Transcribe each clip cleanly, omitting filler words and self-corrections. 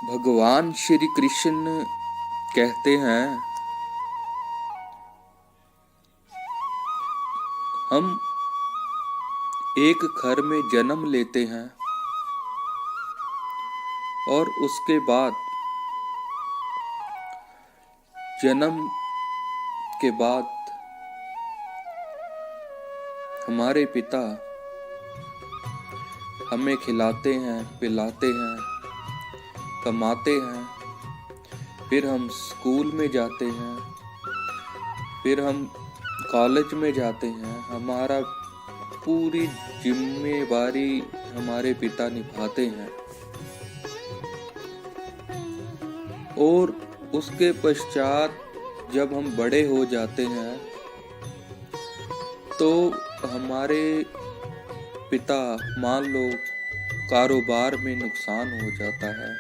भगवान श्री कृष्ण कहते हैं, हम एक घर में जन्म लेते हैं और उसके बाद जन्म के बाद हमारे पिता हमें खिलाते हैं, पिलाते हैं, कमाते हैं, फिर हम स्कूल में जाते हैं, फिर हम कॉलेज में जाते हैं। हमारा पूरी जिम्मेवारी हमारे पिता निभाते हैं और उसके पश्चात जब हम बड़े हो जाते हैं तो हमारे पिता मान लो कारोबार में नुकसान हो जाता है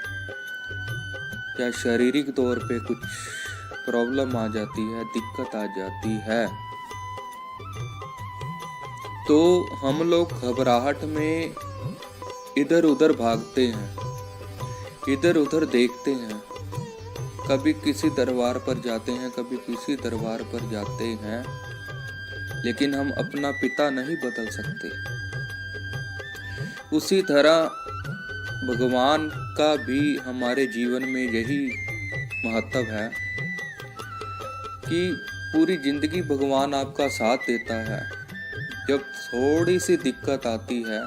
या शारीरिक तौर पे कुछ प्रॉब्लम आ जाती है, दिक्कत आ जाती है, तो हम लोग घबराहट में इधर उधर भागते हैं, इधर उधर देखते हैं। कभी किसी दरबार पर जाते हैं, कभी किसी दरबार पर जाते हैं, लेकिन हम अपना पिता नहीं बदल सकते। उसी तरह भगवान का भी हमारे जीवन में यही महत्व है कि पूरी जिंदगी भगवान आपका साथ देता है। जब थोड़ी सी दिक्कत आती है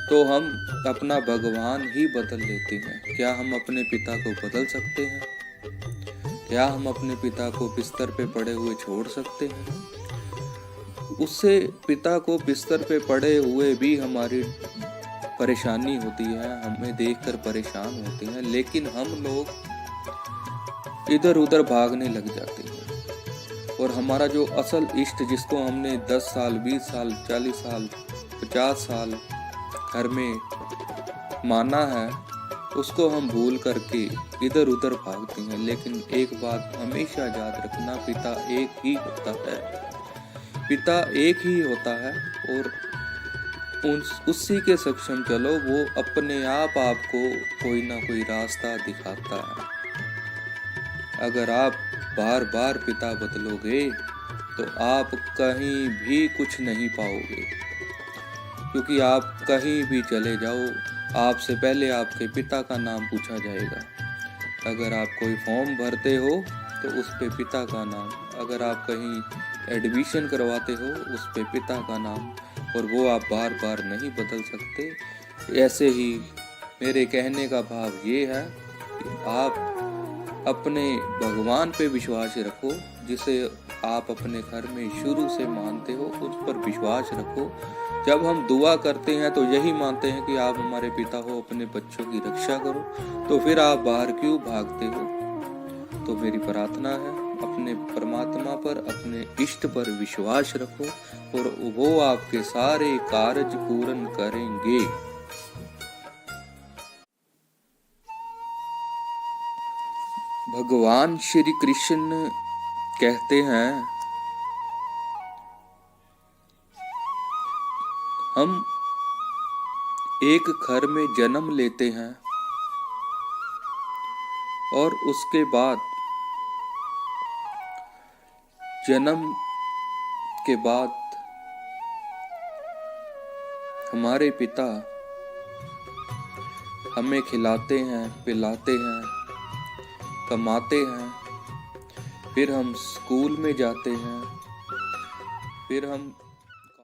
तो हम अपना भगवान ही बदल लेते हैं। क्या हम अपने पिता को बदल सकते हैं? क्या हम अपने पिता को बिस्तर पे पड़े हुए छोड़ सकते हैं? उससे पिता को बिस्तर पे पड़े हुए भी हमारी परेशानी होती है, हमें देखकर परेशान होते हैं, लेकिन हम लोग इधर उधर भागने लग जाते हैं और हमारा जो असल इष्ट, जिसको हमने 10 साल, 20 साल, 40 साल, 50 साल घर में माना है, उसको हम भूल करके इधर उधर भागते हैं। लेकिन एक बात हमेशा याद रखना, पिता एक ही होता है, पिता एक ही होता है और उसी के सक्षम चलो, वो अपने आप आपको कोई ना कोई रास्ता दिखाता है। अगर आप बार बार पिता बदलोगे तो आप कहीं भी कुछ नहीं पाओगे, क्योंकि आप कहीं भी चले जाओ आपसे पहले आपके पिता का नाम पूछा जाएगा। अगर आप कोई फॉर्म भरते हो तो उस पे पिता का नाम, अगर आप कहीं एडमिशन करवाते हो उस पे पिता का नाम, और वो आप बार बार नहीं बदल सकते। ऐसे ही मेरे कहने का भाव ये है कि आप अपने भगवान पे विश्वास रखो, जिसे आप अपने घर में शुरू से मानते हो, उस पर विश्वास रखो। जब हम दुआ करते हैं तो यही मानते हैं कि आप हमारे पिता हो, अपने बच्चों की रक्षा करो, तो फिर आप बाहर क्यों भागते हो? तो मेरी प्रार्थना है, अपने परमात्मा पर, अपने इष्ट पर विश्वास रखो और वो आपके सारे कार्य पूर्ण करेंगे। भगवान श्री कृष्ण कहते हैं, हम एक घर में जन्म लेते हैं और उसके बाद जन्म के बाद हमारे पिता हमें खिलाते हैं, पिलाते हैं, कमाते हैं, फिर हम स्कूल में जाते हैं, फिर हम